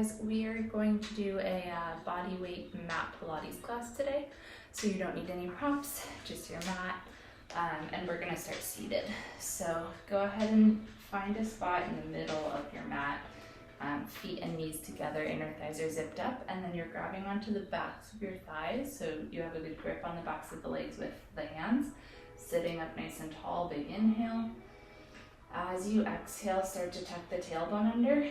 guys, we are going to do a body weight mat Pilates class today. So you don't need any props, just your mat. And we're gonna start seated. So go ahead and find a spot in the middle of your mat. Feet and knees together, inner thighs are zipped up, and then you're grabbing onto the backs of your thighs so you have a good grip on the backs of the legs with the hands. Sitting up nice and tall, big inhale. As you exhale, start to tuck the tailbone under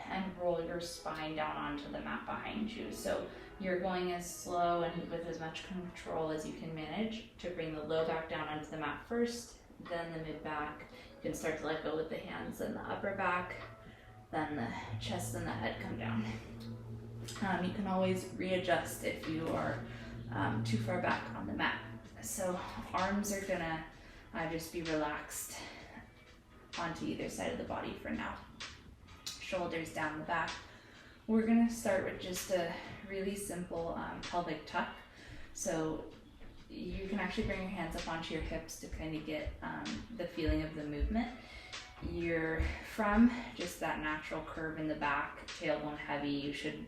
and roll your spine down onto the mat behind you. So you're going as slow and with as much control as you can manage to bring the low back down onto the mat first, then the mid back. You can start to let go with the hands and the upper back, then the chest and the head come down. You can always readjust if you are too far back on the mat. So arms are gonna just be relaxed onto either side of the body for now. Shoulders down the back. We're gonna start with just a really simple pelvic tuck. So you can actually bring your hands up onto your hips to kind of get the feeling of the movement. You're from just that natural curve in the back, tailbone heavy. You should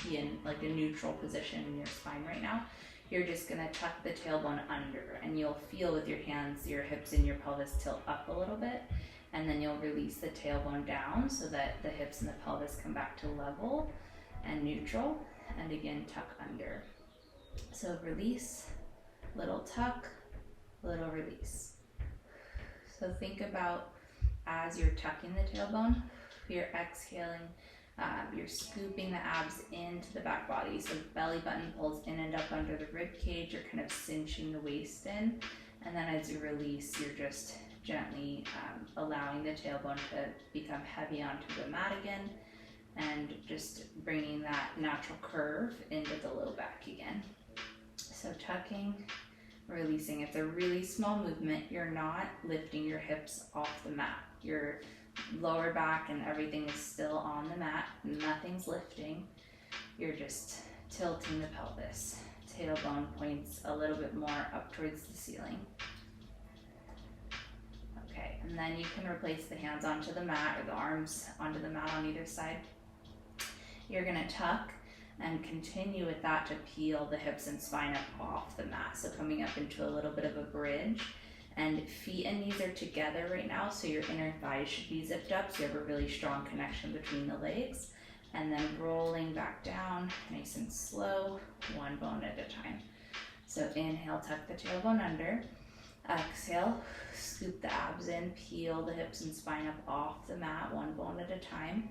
be in like a neutral position in your spine right now. You're just gonna tuck the tailbone under, and you'll feel with your hands, your hips and your pelvis tilt up a little bit, and then you'll release the tailbone down so that the hips and the pelvis come back to level and neutral, and again, tuck under. So release, little tuck, little release. So think about as you're tucking the tailbone, you're exhaling, you're scooping the abs into the back body. So belly button pulls in and up under the rib cage. You're kind of cinching the waist in. And then as you release, you're just gently allowing the tailbone to become heavy onto the mat again, and just bringing that natural curve into the low back again. So tucking, releasing. It's a really small movement. You're not lifting your hips off the mat. Your lower back and everything is still on the mat. Nothing's lifting. You're just tilting the pelvis. Tailbone points a little bit more up towards the ceiling. Okay, and then you can replace the hands onto the mat or the arms onto the mat on either side. You're gonna tuck and continue with that to peel the hips and spine up off the mat. So coming up into a little bit of a bridge, and feet and knees are together right now. So your inner thighs should be zipped up so you have a really strong connection between the legs. And then rolling back down, nice and slow, one bone at a time. So inhale, tuck the tailbone under. Exhale, scoop the abs in, peel the hips and spine up off the mat, one bone at a time.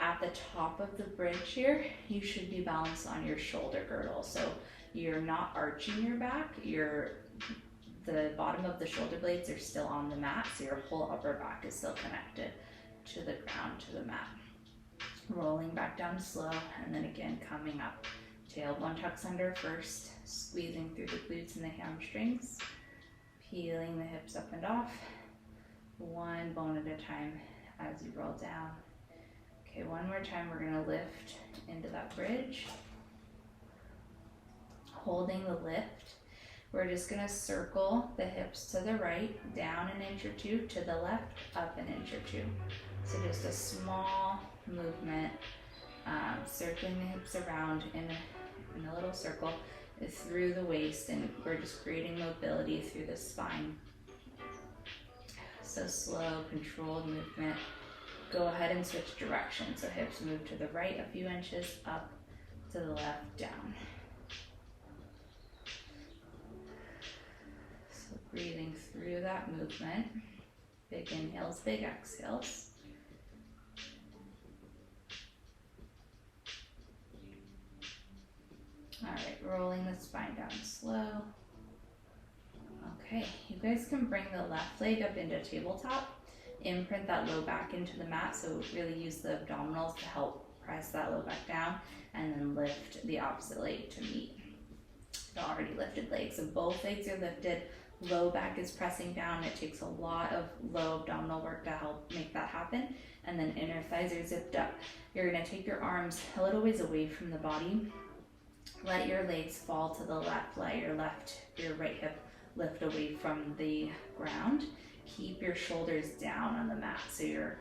At the top of the bridge here, you should be balanced on your shoulder girdle. So you're not arching your back, the bottom of the shoulder blades are still on the mat, so your whole upper back is still connected to the ground, to the mat. Rolling back down slow, and then again coming up. Tailbone tucks under first, squeezing through the glutes and the hamstrings, peeling the hips up and off, one bone at a time as you roll down. Okay, one more time, we're gonna lift into that bridge. Holding the lift, we're just gonna circle the hips to the right, down an inch or two, to the left, up an inch or two. So just a small movement, circling the hips around in a little circle through the waist, and we're just creating mobility through the spine. So slow, controlled movement. Go ahead and switch direction. So hips move to the right a few inches, up, to the left, down. So breathing through that movement. Big inhales, big exhales. All right, rolling the spine down slow. Okay, you guys can bring the left leg up into tabletop. Imprint that low back into the mat, so really use the abdominals to help press that low back down, and then lift the opposite leg to meet the already lifted leg. So both legs are lifted, low back is pressing down. It takes a lot of low abdominal work to help make that happen, and then inner thighs are zipped up. You're gonna take your arms a little ways away from the body. Let your legs fall to the left, let your right hip lift away from the ground. Keep your shoulders down on the mat so your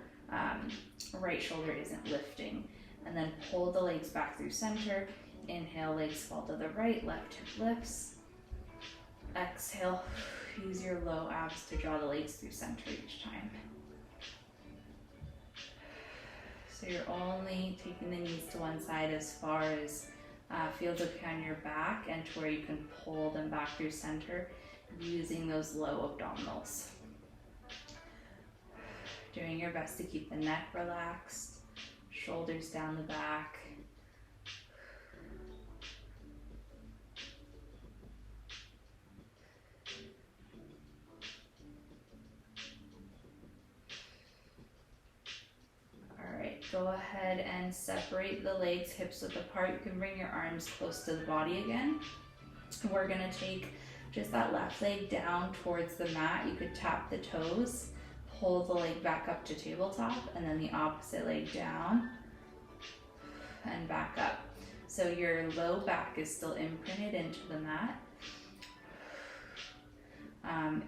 right shoulder isn't lifting. and then pull the legs back through center. Inhale, legs fall to the right, left hip lifts. Exhale, use your low abs to draw the legs through center each time. So you're only taking the knees to one side as far as feels okay on your back, and to where you can pull them back through center using those low abdominals. Doing your best to keep the neck relaxed, shoulders down the back. Go ahead and separate the legs hips width apart. You can bring your arms close to the body again. We're gonna take just that left leg down towards the mat. You could tap the toes, pull the leg back up to tabletop, and then the opposite leg down and back up. So your low back is still imprinted into the mat.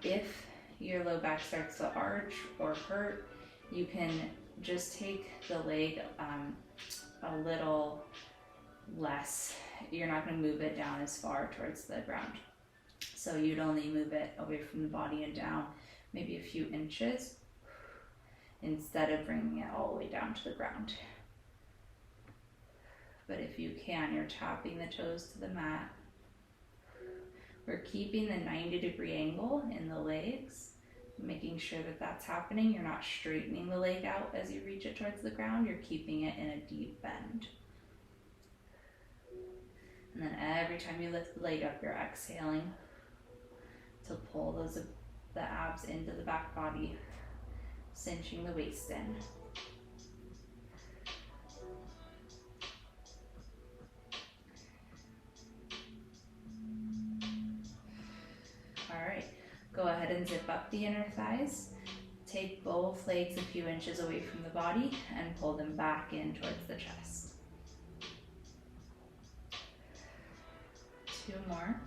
If your low back starts to arch or hurt, you can just take the leg a little less. You're not going to move it down as far towards the ground. So you'd only move it away from the body and down maybe a few inches instead of bringing it all the way down to the ground. But if you can, you're tapping the toes to the mat. We're keeping the 90-degree angle in the legs, making sure that that's happening. You're not straightening the leg out as you reach it towards the ground. You're keeping it in a deep bend. And then every time you lift the leg up, you're exhaling to pull the abs into the back body, cinching the waist in. All right. Go ahead and zip up the inner thighs. Take both legs a few inches away from the body and pull them back in towards the chest. 2 more.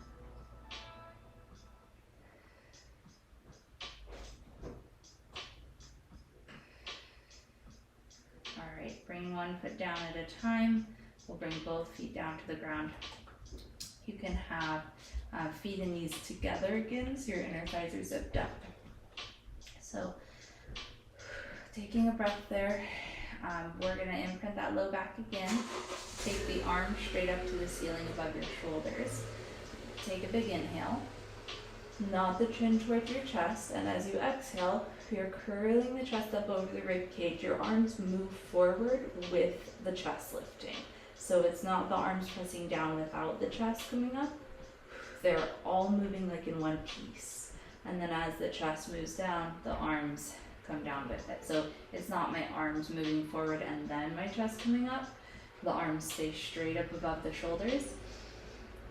All right, bring one foot down at a time. We'll bring both feet down to the ground. You can have feet and knees together again, so your inner thighs are zipped up. So taking a breath there, we're going to imprint that low back again. Take the arms straight up to the ceiling above your shoulders. Take a big inhale. Nod the chin towards your chest, and as you exhale, you're curling the chest up over the rib cage. Your arms move forward with the chest lifting. So it's not the arms pressing down without the chest coming up. They're all moving like in one piece. And then as the chest moves down, the arms come down with it. So it's not my arms moving forward and then my chest coming up. The arms stay straight up above the shoulders.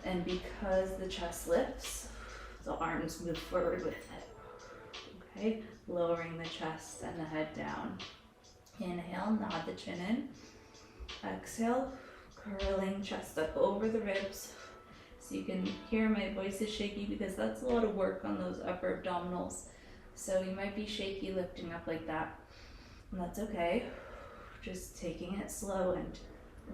And because the chest lifts, the arms move forward with it. Okay, lowering the chest and the head down. Inhale, nod the chin in. Exhale, curling chest up over the ribs. So you can hear my voice is shaky because that's a lot of work on those upper abdominals. So you might be shaky lifting up like that, and that's okay. Just taking it slow and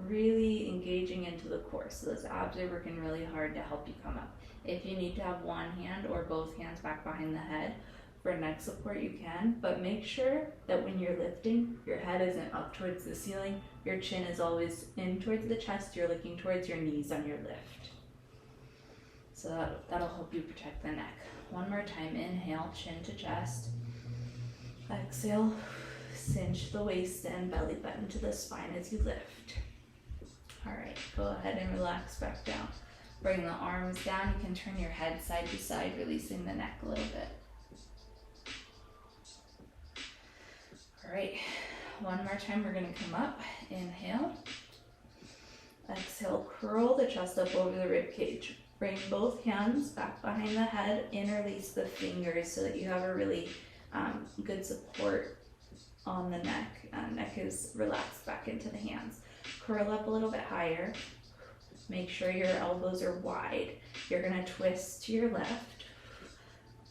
really engaging into the core. So those abs are working really hard to help you come up. If you need to have one hand or both hands back behind the head for neck support, you can, but make sure that when you're lifting, your head isn't up towards the ceiling. Your chin is always in towards the chest. You're looking towards your knees on your lift. So that'll help you protect the neck. One more time, inhale, chin to chest. Exhale, cinch the waist in, belly button to the spine as you lift. All right, go ahead and relax back down. Bring the arms down. You can turn your head side to side, releasing the neck a little bit. All right, one more time, we're gonna come up. Inhale. Exhale, curl the chest up over the rib cage. Bring both hands back behind the head, interlace the fingers so that you have a really good support on the neck. Neck is relaxed back into the hands. Curl up a little bit higher. Make sure your elbows are wide. You're gonna twist to your left,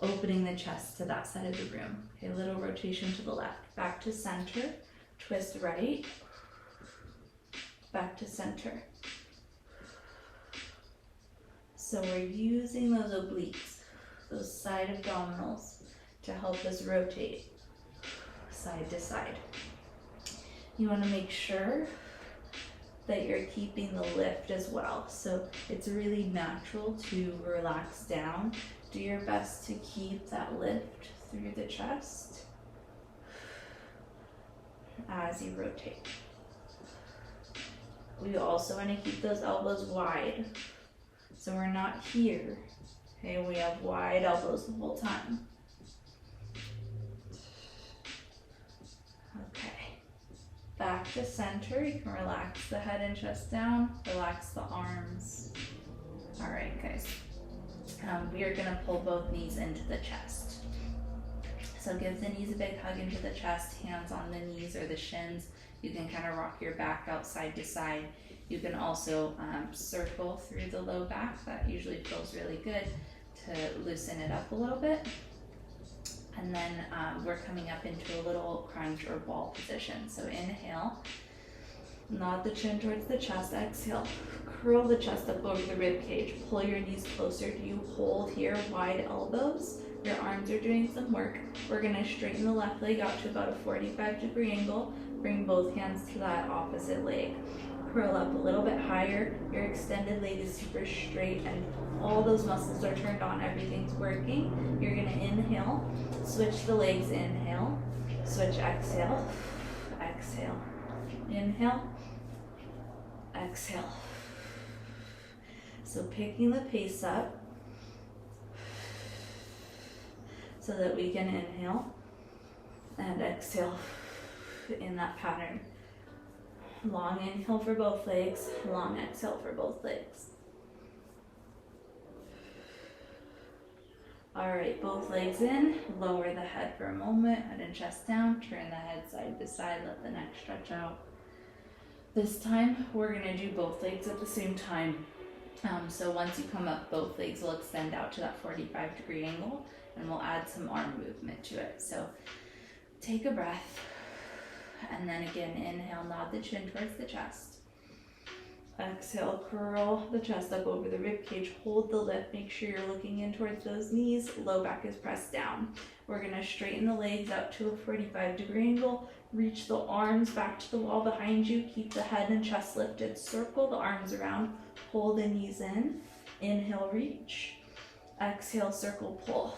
opening the chest to that side of the room. Okay, a little rotation to the left. Back to center, twist right. back to center. So we're using those obliques, those side abdominals, to help us rotate side to side. You want to make sure that you're keeping the lift as well. So it's really natural to relax down. Do your best to keep that lift through the chest as you rotate. We also want to keep those elbows wide. So we're not here. Okay, we have wide elbows the whole time. Okay, back to center. You can relax the head and chest down, relax the arms. All right, guys. We are gonna pull both knees into the chest. So give the knees a big hug into the chest, hands on the knees or the shins. You can kind of rock your back out side to side. You can also circle through the low back. That usually feels really good to loosen it up a little bit. And then we're coming up into a little crunch or ball position. So inhale, nod the chin towards the chest. Exhale, curl the chest up over the rib cage. Pull your knees closer to you. Hold here, wide elbows. Your arms are doing some work. We're gonna straighten the left leg out to about a 45-degree angle. Bring both hands to that opposite leg. Curl up a little bit higher. Your extended leg is super straight and all those muscles are turned on. Everything's working. You're gonna inhale, switch the legs, inhale, switch, exhale, exhale, inhale, exhale. So picking the pace up so that we can inhale and exhale in that pattern. Long inhale for both legs, long exhale for both legs. All right, both legs in, lower the head for a moment, head and chest down, turn the head side to side, let the neck stretch out. This time, we're gonna do both legs at the same time. So once you come up, both legs will extend out to that 45-degree angle, and we'll add some arm movement to it. So take a breath, and then again, inhale, nod the chin towards the chest. Exhale, curl the chest up over the rib cage, hold the lift, make sure you're looking in towards those knees, low back is pressed down. We're gonna straighten the legs out to a 45-degree angle, reach the arms back to the wall behind you, keep the head and chest lifted, circle the arms around, pull the knees in, inhale, reach, exhale, circle, pull.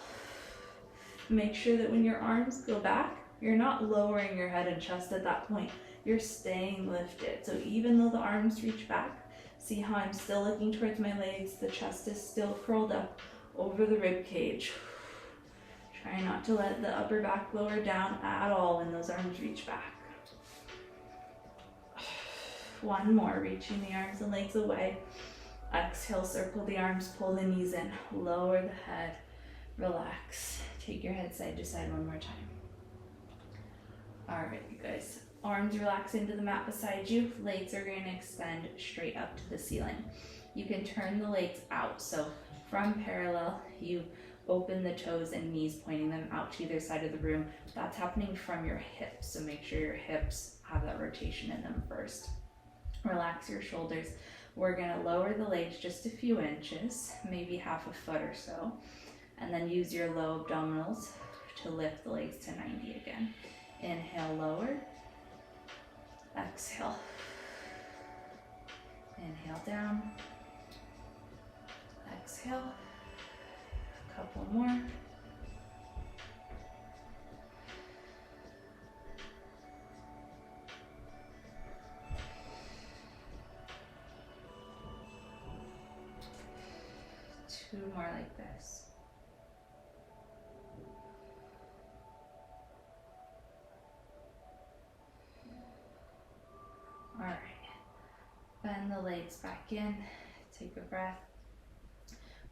Make sure that when your arms go back, you're not lowering your head and chest at that point. You're staying lifted. So even though the arms reach back, see how I'm still looking towards my legs, the chest is still curled up over the rib cage. Try not to let the upper back lower down at all when those arms reach back. One more, reaching the arms and legs away. Exhale, circle the arms, pull the knees in, lower the head, relax. Take your head side to side one more time. All right, you guys. Arms relax into the mat beside you. Legs are going to extend straight up to the ceiling. You can turn the legs out. So from parallel, you open the toes and knees, pointing them out to either side of the room. That's happening from your hips. So make sure your hips have that rotation in them first. Relax your shoulders. We're going to lower the legs just a few inches, maybe half a foot or so. And then use your low abdominals to lift the legs to 90 again. Inhale, lower. Exhale. Inhale down. Exhale. A couple more. Two more like this. All right, bend the legs back in, take a breath.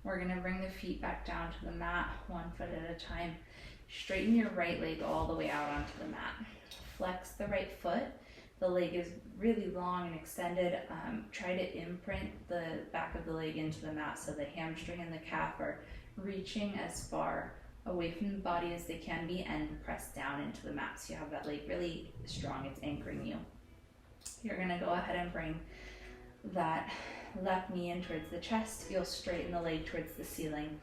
We're gonna bring the feet back down to the mat, 1 foot at a time. Straighten your right leg all the way out onto the mat. Flex the right foot. The leg is really long and extended. Try to imprint the back of the leg into the mat so the hamstring and the calf are reaching as far away from the body as they can be and press down into the mat so you have that leg really strong, it's anchoring you. You're gonna go ahead and bring that left knee in towards the chest. You'll straighten the leg towards the ceiling.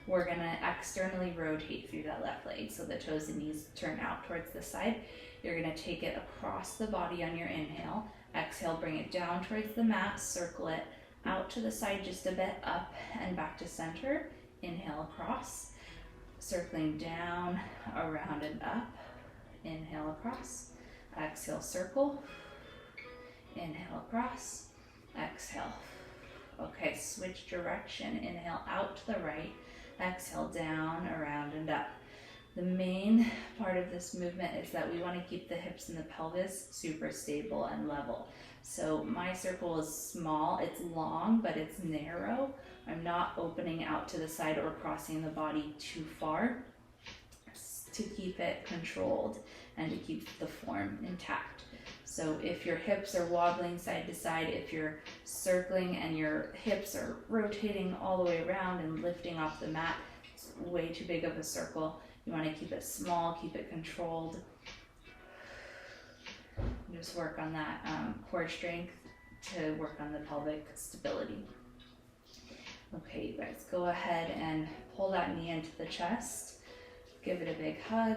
We're gonna externally rotate through that left leg so the toes and knees turn out towards the side. You're gonna take it across the body on your inhale. Exhale, bring it down towards the mat, circle it out to the side just a bit, up and back to center. Inhale across, circling down, around and up. Inhale across, exhale, circle. Inhale across, exhale. Okay, switch direction. Inhale out to the right, exhale down, around and up. The main part of this movement is that we want to keep the hips and the pelvis super stable and level. So my circle is small, it's long, but it's narrow. I'm not opening out to the side or crossing the body too far to keep it controlled and to keep the form intact. So if your hips are wobbling side to side, if you're circling and your hips are rotating all the way around and lifting off the mat, it's way too big of a circle. You want to keep it small, keep it controlled. Just work on that core strength to work on the pelvic stability. Okay, you guys, go ahead and pull that knee into the chest. Give it a big hug,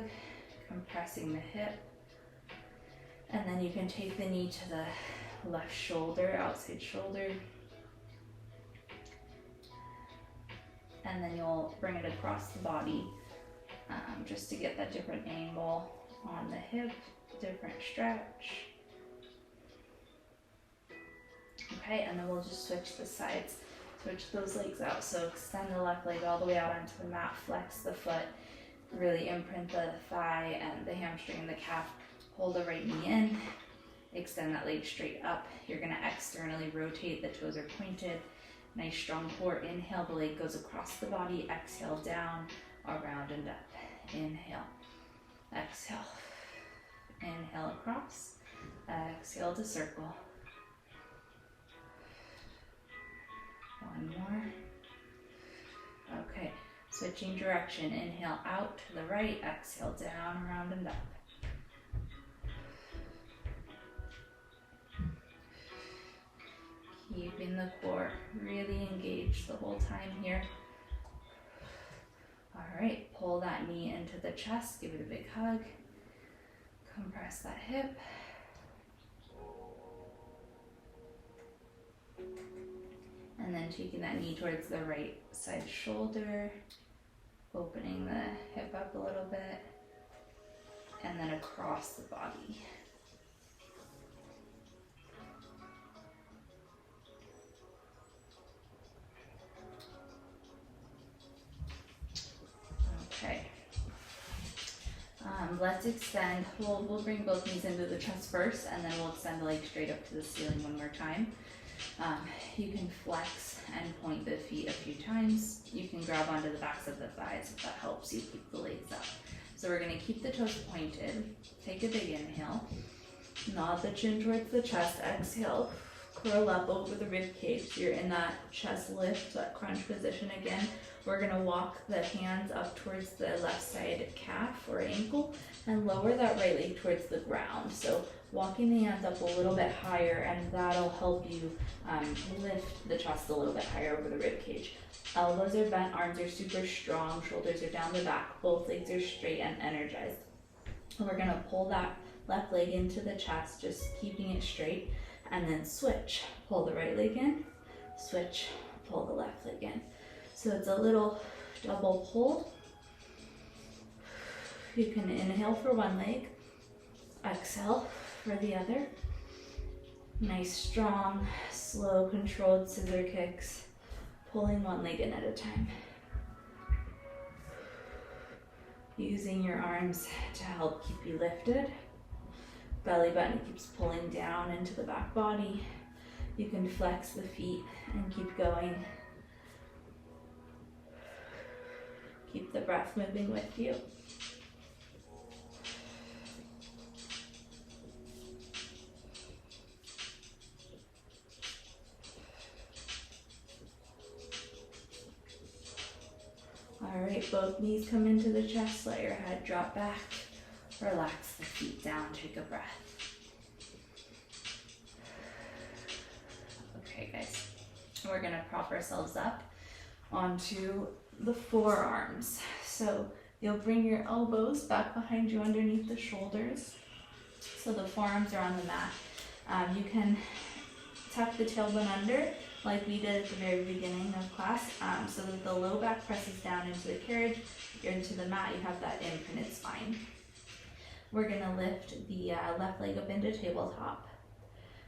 compressing the hip. And then you can take the knee to the left shoulder, outside shoulder. And then you'll bring it across the body just to get that different angle on the hip, different stretch. Okay, and then we'll just switch the sides, switch those legs out. So extend the left leg all the way out onto the mat, flex the foot, really imprint the thigh and the hamstring and the calf. Hold the right knee in, extend that leg straight up. You're gonna externally rotate, the toes are pointed. Nice strong core. Inhale, the leg goes across the body. Exhale, down, around and up. Inhale, exhale. Inhale across, exhale to circle. One more. Okay, switching direction. Inhale out to the right, exhale down, around and up. Keeping the core really engaged the whole time here. All right, pull that knee into the chest, give it a big hug. Compress that hip. And then taking that knee towards the right side shoulder, opening the hip up a little bit, and then across the body. Okay. Let's extend. We'll bring both knees into the chest first, and then we'll extend the leg straight up to the ceiling one more time. You can flex and point the feet a few times. You can grab onto the backs of the thighs if that helps you keep the legs up. So we're going to keep the toes pointed. Take a big inhale. Nod the chin towards the chest. Exhale. Curl up over the rib cage. So you're in that chest lift, that crunch position again. We're going to walk the hands up towards the left side calf or ankle and lower that right leg towards the ground. So walking the hands up a little bit higher, and that'll help you lift the chest a little bit higher over the rib cage. Elbows are bent, arms are super strong, shoulders are down the back, both legs are straight and energized. And we're going to pull that left leg into the chest, just keeping it straight, and then switch. Pull the right leg in, switch, pull the left leg in. So it's a little double pull. You can inhale for one leg, exhale for the other. Nice, strong, slow, controlled scissor kicks, pulling one leg in at a time. Using your arms to help keep you lifted. Belly button keeps pulling down into the back body. You can flex the feet and keep going. Keep the breath moving with you. All right, both knees come into the chest, let your head drop back. Relax the feet down, take a breath. we're gonna prop ourselves up onto the forearms. So you'll bring your elbows back behind you underneath the shoulders. So the forearms are on the mat. You can tuck the tailbone under like we did at the very beginning of class, so that the low back presses down into the carriage, into the mat, you have that imprinted spine. We're gonna lift the left leg up into tabletop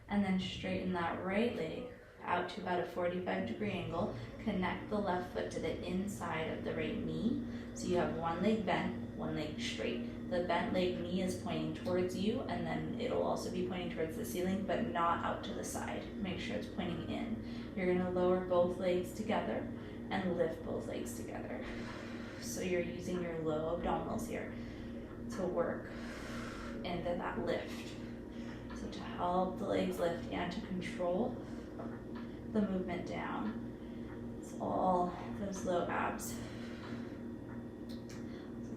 and then straighten that right leg out to about a 45-degree angle. Connect the left foot to the inside of the right knee. So you have one leg bent, one leg straight. The bent leg knee is pointing towards you, and then it'll also be pointing towards the ceiling, but not out to the side. Make sure it's pointing in. You're gonna lower both legs together and lift both legs together. So you're using your low abdominals here to work into that lift. So to help the legs lift and to control the movement down. It's all those low abs.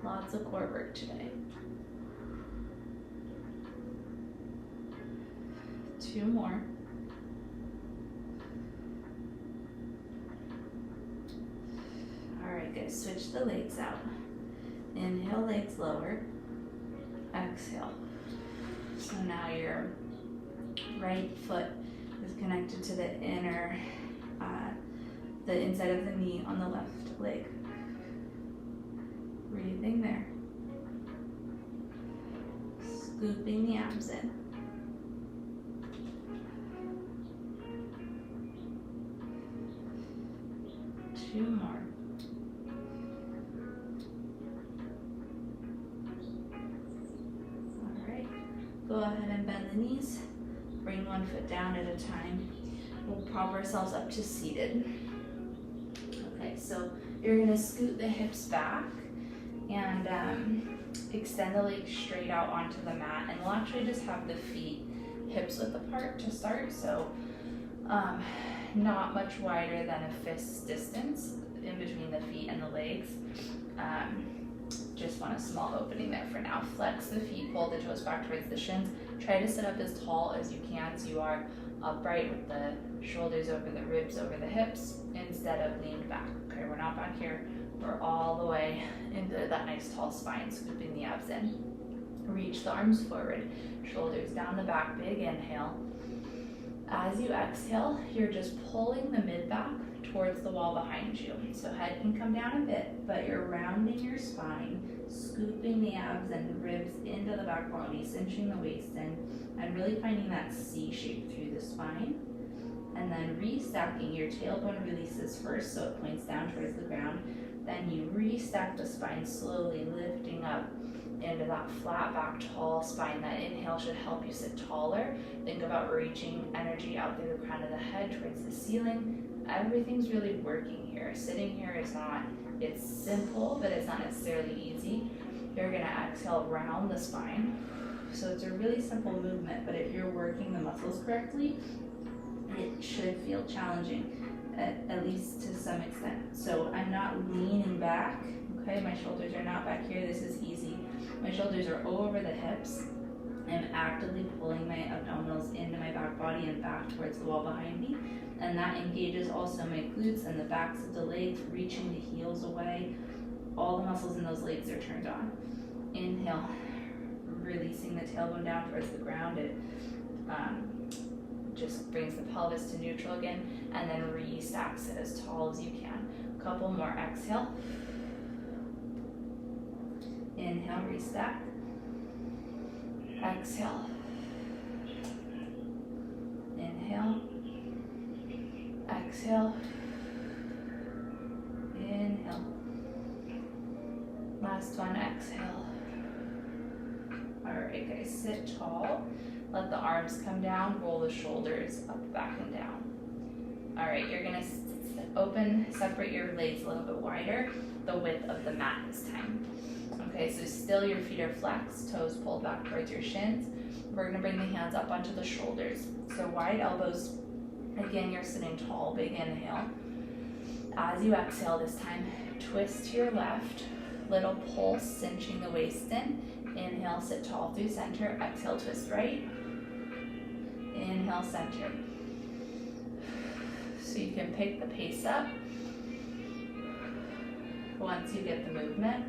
Lots of core work today. 2 more. All right, guys, switch the legs out. Inhale, legs lower. Exhale. So now your right foot is connected to the inner, the inside of the knee on the left leg. Breathing there. Scooping the abs in. Two more. All right. Go ahead and bend the knees. Bring one foot down at a time. We'll prop ourselves up to seated. Okay, so you're gonna scoot the hips back and extend the legs straight out onto the mat, and we'll actually just have the feet hips width apart to start, so not much wider than a fist distance in between the feet and the legs. Just want a small opening there for now. Flex the feet, pull the toes back towards the shins. Try to sit up as tall as you can so you are upright with the shoulders over the ribs, over the hips, instead of leaned back. Okay, we're not back here. We're all the way into that nice tall spine, scooping the abs in. Reach the arms forward, shoulders down the back, big inhale. As you exhale, you're just pulling the mid back towards the wall behind you. So head can come down a bit, but you're rounding your spine, scooping the abs and ribs into the back body, cinching the waist in, and really finding that C shape through the spine. And then restacking, your tailbone releases first, so it points down towards the ground. Then you restack the spine slowly, lifting up into that flat back, tall spine. That inhale should help you sit taller. Think about reaching energy out through the crown of the head towards the ceiling. Everything's really working here. Sitting here is not, it's simple, but it's not necessarily easy. You're gonna exhale, round the spine. So it's a really simple movement, but if you're working the muscles correctly, it should feel challenging, at least to some extent. So I'm not leaning back, okay? My shoulders are not back here, this is easy. My shoulders are over the hips. I'm actively pulling my abdominals into my back body and back towards the wall behind me. And that engages also my glutes and the backs of the legs, reaching the heels away. All the muscles in those legs are turned on. Inhale, releasing the tailbone down towards the ground. It just brings the pelvis to neutral again, and then restacks it as tall as you can. Couple more, exhale. Inhale, restack. Exhale. Inhale. Exhale. Inhale. Last one, exhale. All right, guys, sit tall. Let the arms come down, roll the shoulders up, back, and down. All right, you're gonna open, separate your legs a little bit wider, the width of the mat this time. Okay, so still your feet are flexed, toes pulled back towards your shins. We're gonna bring the hands up onto the shoulders. So wide elbows. Again, you're sitting tall, big inhale. As you exhale this time, twist to your left, little pulse, cinching the waist in. Inhale, sit tall through center. Exhale, twist right. Inhale, center. So you can pick the pace up once you get the movement,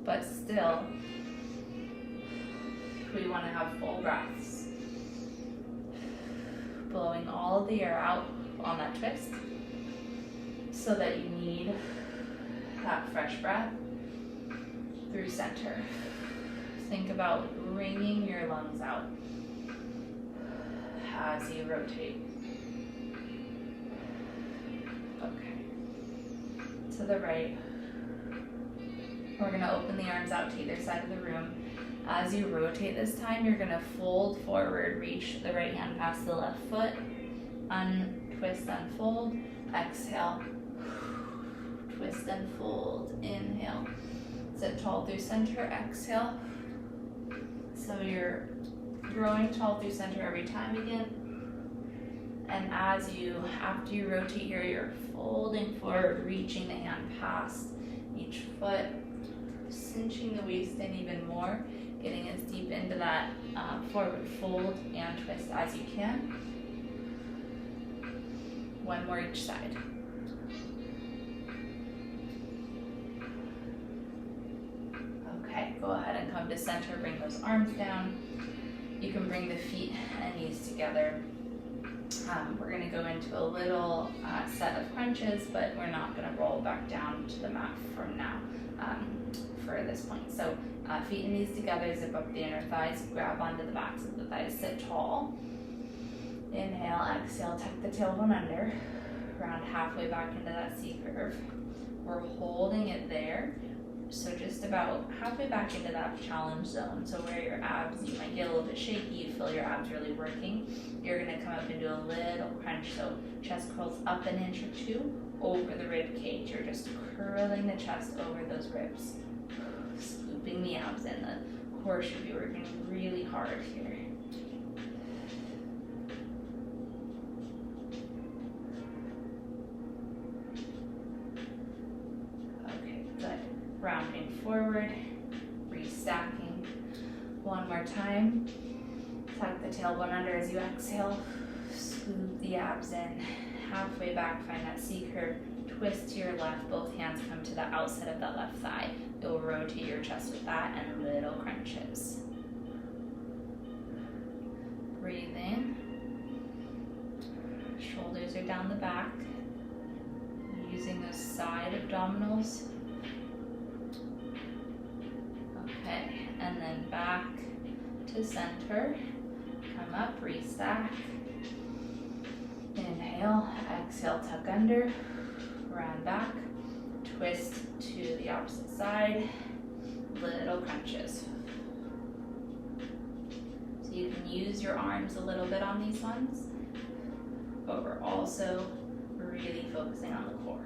but still we want to have full breaths, blowing all of the air out on that twist so that you need that fresh breath through center. Think about wringing your lungs out as you rotate. Okay. To the right. We're going to open the arms out to either side of the room. As you rotate this time, you're going to fold forward, reach the right hand past the left foot, untwist, unfold, exhale, twist and fold, inhale, sit tall through center, exhale. So you're growing tall through center every time again. And after you rotate here, you're folding forward, reaching the hand past each foot, cinching the waist in even more, getting as deep into that forward fold and twist as you can. One more each side. Okay, go ahead and come to center, bring those arms down. You can bring the feet and knees together. We're going to go into a little set of crunches, but we're not going to roll back down to the mat from now for this point. So feet and knees together, zip up the inner thighs, grab onto the backs of the thighs, sit tall. Inhale, exhale, tuck the tailbone under, round halfway back into that C curve. We're holding it there. So just about halfway back into that challenge zone. So where your abs, you might get a little bit shaky, you feel your abs really working. You're gonna come up into a little crunch. So chest curls up an inch or two over the rib cage. You're just curling the chest over those ribs. Scooping the abs in. The core should be working really hard here. Rounding forward, restacking. One more time. Tuck the tailbone under as you exhale. Scoop the abs in. Halfway back, find that C curve. Twist to your left. Both hands come to the outside of that left thigh. You'll rotate your chest with that and little crunches. Breathe in. Shoulders are down the back. Using those side abdominals. Okay, and then back to center. Come up, restack. Inhale, exhale, tuck under. Round back. Twist to the opposite side. Little crunches. So you can use your arms a little bit on these ones, but we're also really focusing on the core.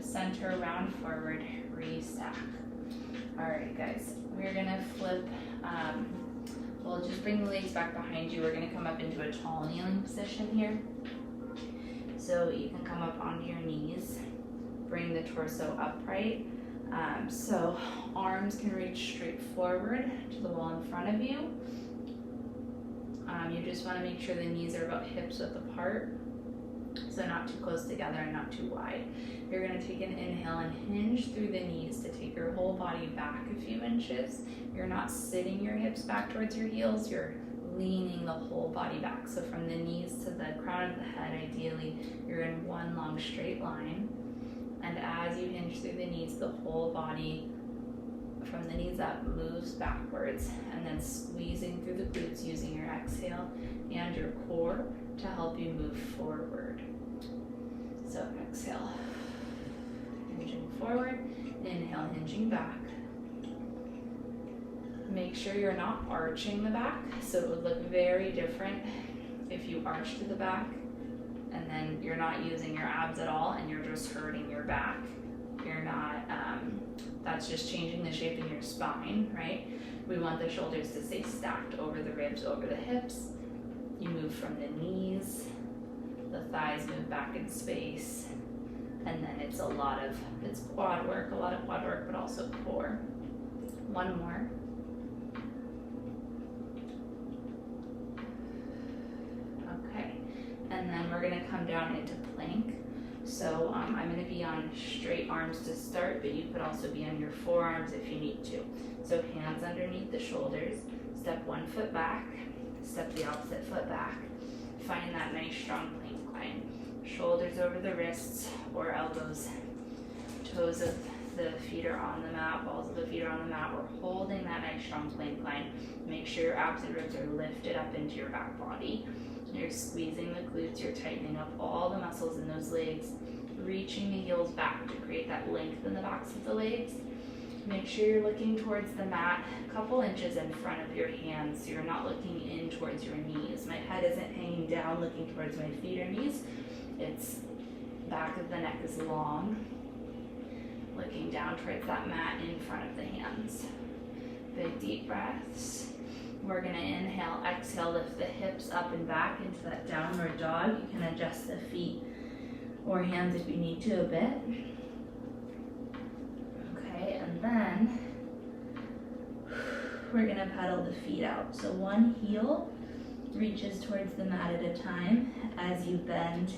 Center, round forward, restack. All right, guys, we're gonna flip. We'll just bring the legs back behind you. We're gonna come up into a tall kneeling position here. So you can come up onto your knees, bring the torso upright. So arms can reach straight forward to the wall in front of you. You just wanna make sure the knees are about hips width apart. So not too close together and not too wide. You're going to take an inhale and hinge through the knees to take your whole body back a few inches. You're not sitting your hips back towards your heels, you're leaning the whole body back. So from the knees to the crown of the head, ideally, you're in one long straight line. And as you hinge through the knees, the whole body from the knees up moves backwards, and then squeezing through the glutes using your exhale and your core to help you move forward. So exhale, hinging forward, inhale, hinging back. Make sure you're not arching the back, so it would look very different if you arch to the back and then you're not using your abs at all and you're just hurting your back. You're not, that's just changing the shape in your spine, right? We want the shoulders to stay stacked over the ribs, over the hips. You move from the knees, the thighs move back in space, And then it's quad work, a lot of quad work, but also core. One more. Okay, and then we're gonna come down into plank. So I'm gonna be on straight arms to start, but you could also be on your forearms if you need to. So hands underneath the shoulders, step one foot back, step the opposite foot back. Find that nice strong plank line. Shoulders over the wrists or elbows. Toes of the feet are on the mat, balls of the feet are on the mat. We're holding that nice strong plank line. Make sure your abs and ribs are lifted up into your back body. You're squeezing the glutes, you're tightening up all the muscles in those legs, reaching the heels back to create that length in the backs of the legs. Make sure you're looking towards the mat a couple inches in front of your hands so you're not looking in towards your knees. My head isn't hanging down looking towards my feet or knees. It's back of the neck is long, looking down towards that mat in front of the hands. Big deep breaths. We're gonna inhale, exhale, lift the hips up and back into that downward dog. You can adjust the feet or hands if you need to a bit. Okay, and then we're gonna pedal the feet out. So one heel reaches towards the mat at a time as you bend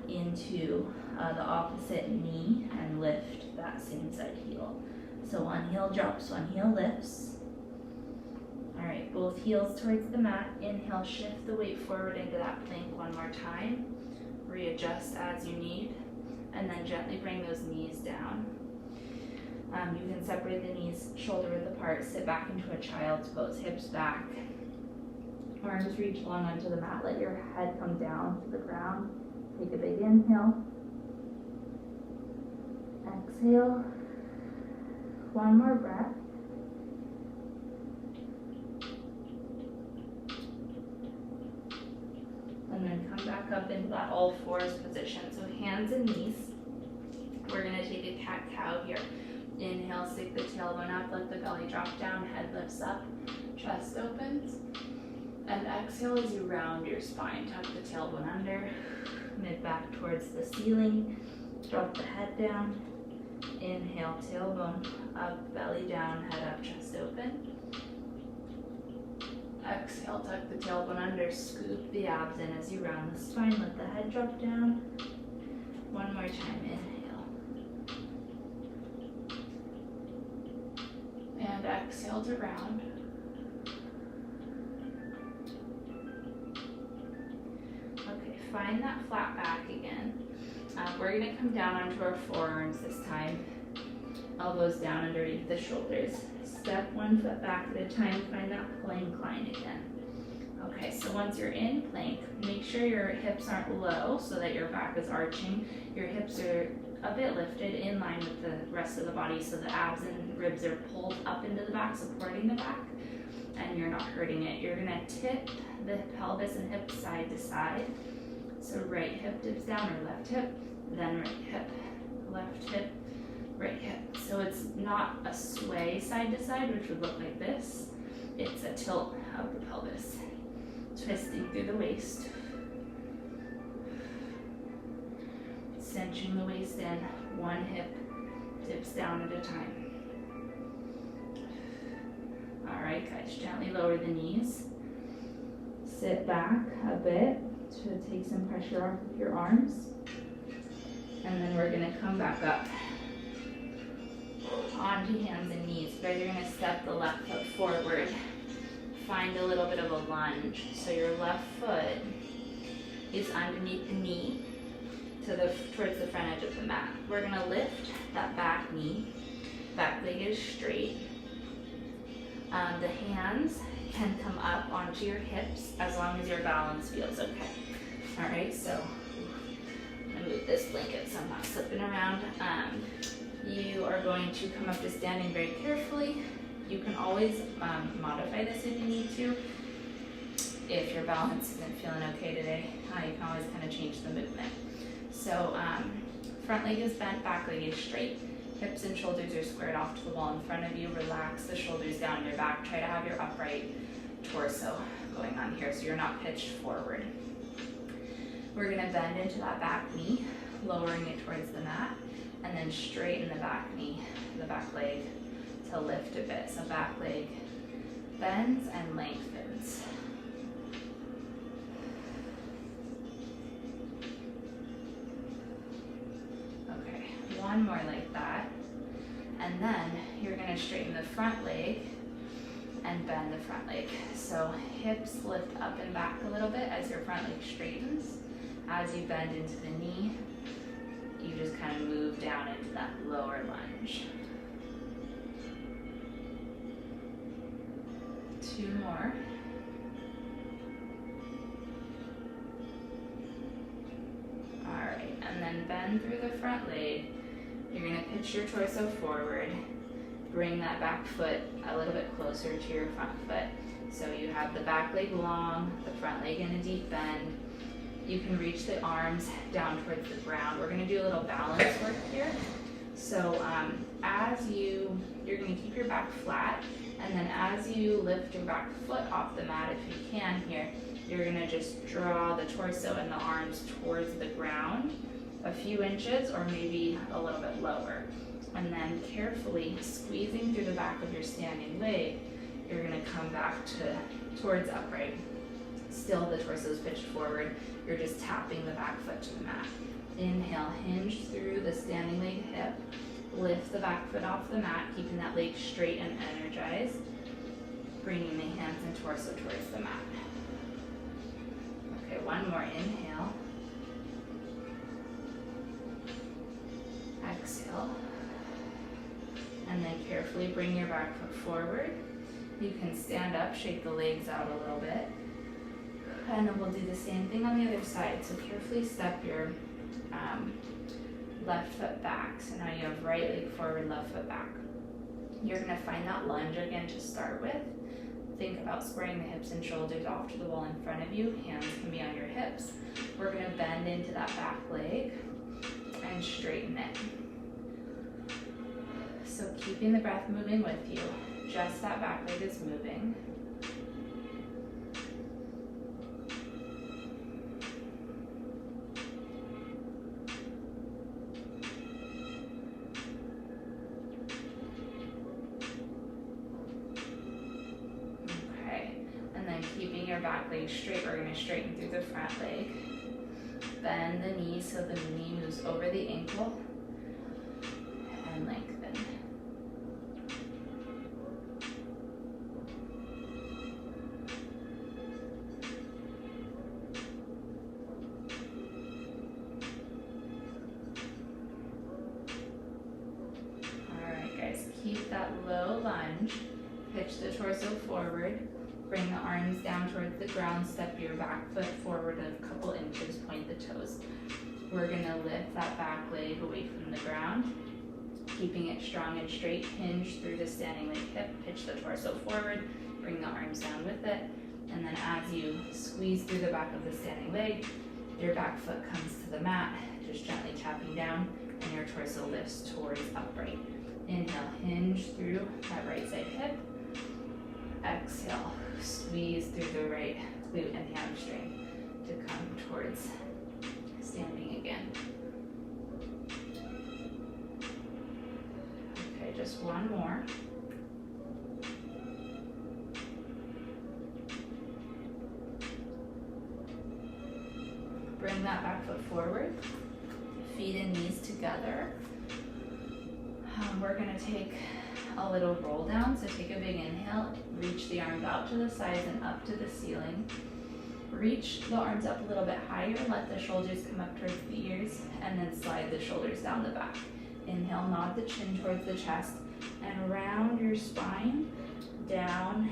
into the opposite knee and lift that same side heel. So one heel drops, one heel lifts. All right, both heels towards the mat. Inhale, shift the weight forward into that plank one more time. Readjust as you need, and then gently bring those knees down. You can separate the knees shoulder width apart, sit back into a child's pose, hips back. Arms reach long onto the mat, let your head come down to the ground. Take a big inhale. Exhale. One more breath. And then come back up into that all fours position. So hands and knees. We're gonna take a cat-cow here. Inhale, stick the tailbone up, let the belly drop down, head lifts up, chest opens. And exhale as you round your spine. Tuck the tailbone under, mid back towards the ceiling, drop the head down. Inhale, tailbone up, belly down, head up, chest open. Exhale, tuck the tailbone under, scoop the abs in as you round the spine, let the head drop down. One more time, inhale. And exhale to round. Okay, find that flat back again. We're gonna come down onto our forearms this time. Elbows down underneath the shoulders. Step one foot back at a time, find that plank line again. Okay, so once you're in plank, make sure your hips aren't low so that your back is arching. Your hips are a bit lifted in line with the rest of the body so the abs and ribs are pulled up into the back, supporting the back, and you're not hurting it. You're gonna tip the pelvis and hips side to side. So right hip dips down or left hip, then right hip, left hip, right hip. So it's not a sway side to side, which would look like this. It's a tilt of the pelvis, twisting through the waist, cinching the waist in. One hip dips down at a time. All right, guys, gently lower the knees. Sit back a bit to take some pressure off of your arms. And then we're gonna come back up onto hands and knees. You guys are gonna step the left foot forward. Find a little bit of a lunge. So your left foot is underneath the knee towards the front edge of the mat. We're gonna lift that back knee. Back leg is straight. The hands can come up onto your hips as long as your balance feels okay. All right, so I'm gonna move this blanket so I'm not slipping around. You are going to come up to standing very carefully. You can always modify this if you need to. If your balance isn't feeling okay today, you can always kind of change the movement. So front leg is bent, back leg is straight. Hips and shoulders are squared off to the wall in front of you. Relax the shoulders down your back. Try to have your upright torso going on here so you're not pitched forward. We're gonna bend into that back knee. lowering it towards the mat, and then straighten the back knee, the back leg to lift a bit. So back leg bends and lengthens. Okay, one more like that. And then you're gonna straighten the front leg and bend the front leg. So hips lift up and back a little bit as your front leg straightens. As you bend into the knee, you just kind of move down into that lower lunge. 2 more. All right, and then bend through the front leg. You're gonna pitch your torso forward. Bring that back foot a little bit closer to your front foot. So you have the back leg long, the front leg in a deep bend. You can reach the arms down towards the ground. We're gonna do a little balance work here. So you're gonna keep your back flat, and then as you lift your back foot off the mat, if you can here, you're gonna just draw the torso and the arms towards the ground a few inches or maybe a little bit lower. And then carefully squeezing through the back of your standing leg, you're gonna come back towards upright. Still the torso is pitched forward. You're just tapping the back foot to the mat. Inhale, hinge through the standing leg hip. Lift the back foot off the mat, keeping that leg straight and energized. Bringing the hands and torso towards the mat. Okay, one more inhale. Exhale. And then carefully bring your back foot forward. You can stand up, shake the legs out a little bit. And then we'll do the same thing on the other side. So carefully step your left foot back. So now you have right leg forward, left foot back. You're gonna find that lunge again to start with. Think about squaring the hips and shoulders off to the wall in front of you. Hands can be on your hips. We're gonna bend into that back leg and straighten it. So keeping the breath moving with you, just that back leg is moving. Okay, and then keeping your back leg straight, we're going to straighten through the front leg. Bend the knee so the knee moves over the ankle and lengthen. Keep that low lunge, pitch the torso forward, bring the arms down towards the ground, step your back foot forward a couple inches, point the toes. We're gonna lift that back leg away from the ground, keeping it strong and straight, hinge through the standing leg hip, pitch the torso forward, bring the arms down with it, and then as you squeeze through the back of the standing leg, your back foot comes to the mat, just gently tapping down, and your torso lifts towards upright. Inhale, hinge through that right side hip. Exhale, squeeze through the right glute and hamstring to come towards standing again. Okay, just one more. Bring that back foot forward, feet and knees together. We're gonna take a little roll down, so take a big inhale, reach the arms out to the sides and up to the ceiling. Reach the arms up a little bit higher, let the shoulders come up towards the ears, and then slide the shoulders down the back. Inhale, nod the chin towards the chest, and round your spine, down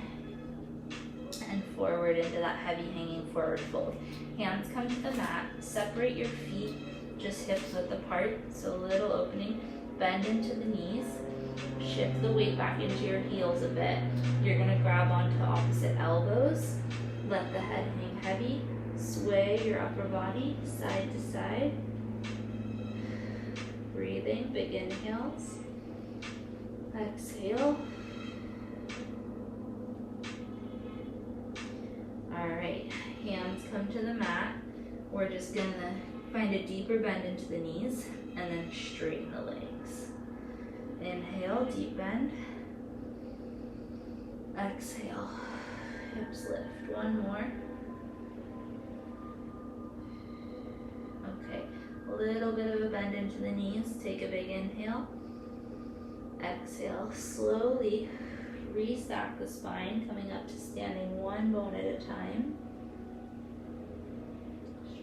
and forward into that heavy hanging forward fold. Hands come to the mat, separate your feet, just hips width apart, so a little opening. Bend into the knees, shift the weight back into your heels a bit. You're gonna grab onto opposite elbows, let the head hang heavy, sway your upper body side to side. Breathing, big inhales. Exhale. All right, hands come to the mat. We're just gonna Find a deeper bend into the knees and then straighten the legs. Inhale, deep bend. Exhale, hips lift. One more. Okay, a little bit of a bend into the knees. Take a big inhale. Exhale, slowly restack the spine, coming up to standing one bone at a time.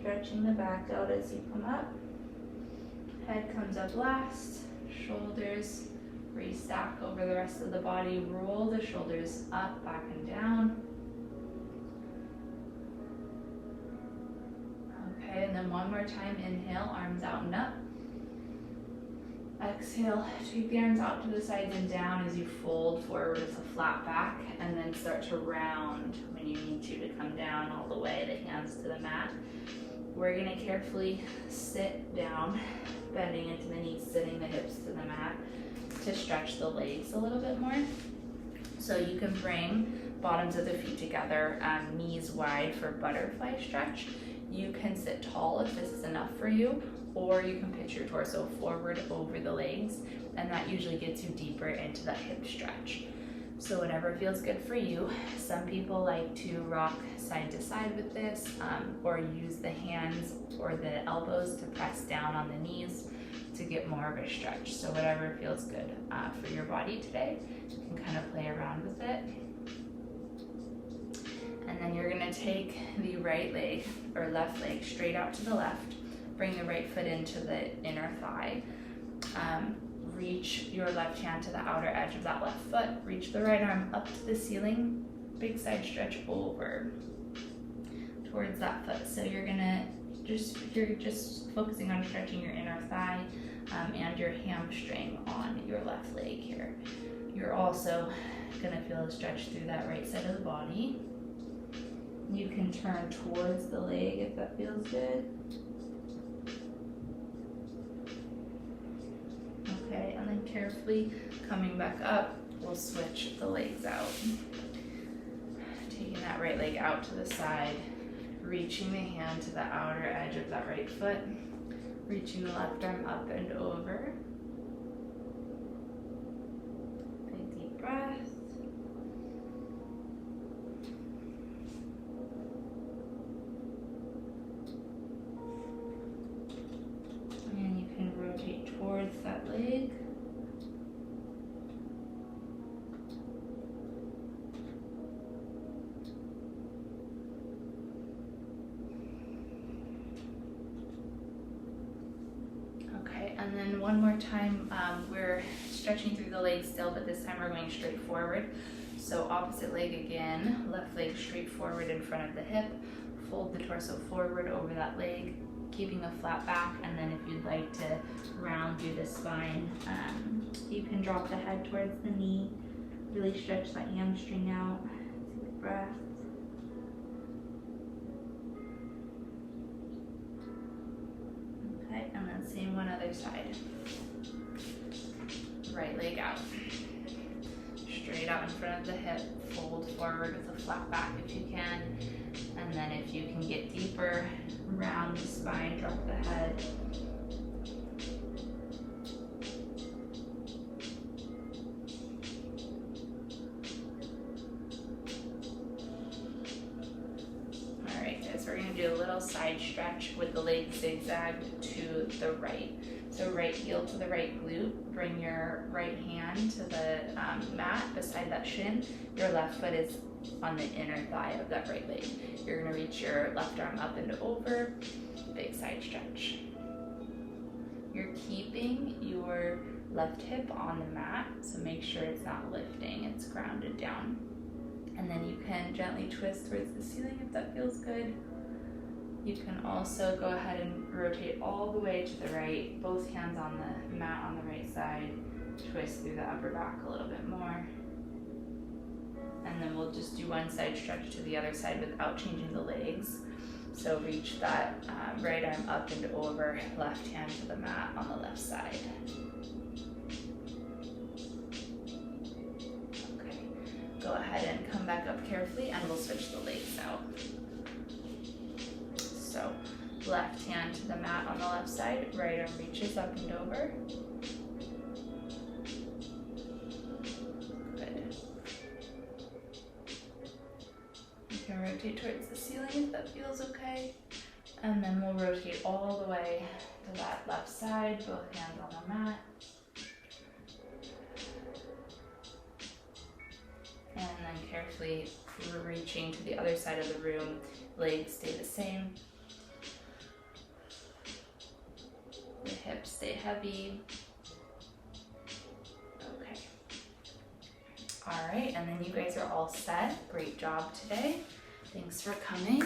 Stretching the back out as you come up. Head comes up last. Shoulders restack over the rest of the body. Roll the shoulders up, back and down. Okay, and then one more time. Inhale, arms out and up. Exhale, take the arms out to the sides and down as you fold forward with a flat back, and then start to round when you need to come down all the way, the hands to the mat. We're gonna carefully sit down, bending into the knees, sitting the hips to the mat to stretch the legs a little bit more. So you can bring bottoms of the feet together, knees wide for butterfly stretch. You can sit tall if this is enough for you, or you can pitch your torso forward over the legs, and that usually gets you deeper into that hip stretch. So whatever feels good for you. Some people like to rock side to side with this, or use the hands or the elbows to press down on the knees to get more of a stretch. So whatever feels good for your body today, you can kind of play around with it. And then you're gonna take the right leg or left leg straight out to the left. Bring the right foot into the inner thigh. Reach your left hand to the outer edge of that left foot. Reach the right arm up to the ceiling. Big side stretch over towards that foot. So you're just focusing on stretching your inner thigh and your hamstring on your left leg here. You're also gonna feel a stretch through that right side of the body. You can turn towards the leg if that feels good. Okay, and then carefully coming back up, we'll switch the legs out. Taking that right leg out to the side, reaching the hand to the outer edge of that right foot, reaching the left arm up and over. Big deep breath. And you can rotate towards that leg. Okay, and then one more time, we're stretching through the legs still, but this time we're going straight forward. So opposite leg again, left leg straight forward in front of the hip. Fold the torso forward over that leg, keeping a flat back, and then if you'd like to round through the spine, you can drop the head towards the knee, really stretch that hamstring out. Take a breath. Okay, and then same one other side. Right leg out. Straight out in front of the hip, fold forward with a flat back if you can, and then if you can get deeper, round the spine, drop the head. Alright guys, we're going to do a little side stretch with the leg zigzagged to the right. So right heel to the right glute, bring your right hand to the mat beside that shin. Your left foot is on the inner thigh of that right leg. You're gonna reach your left arm up and over, big side stretch. You're keeping your left hip on the mat, so make sure it's not lifting, it's grounded down. And then you can gently twist towards the ceiling if that feels good. You can also go ahead and rotate all the way to the right, both hands on the mat on the right side, twist through the upper back a little bit more. And then we'll just do one side stretch to the other side without changing the legs. So reach that right arm up and over, left hand to the mat on the left side. Okay, go ahead and come back up carefully and we'll switch the legs out. So Left hand to the mat on the left side, right arm reaches up and over. Good. You can rotate towards the ceiling if that feels okay. And then we'll rotate all the way to that left side, both hands on the mat. And then carefully reaching to the other side of the room, legs stay the same. The hips stay heavy. Okay. All right, and then you guys are all set. Great job today. Thanks for coming.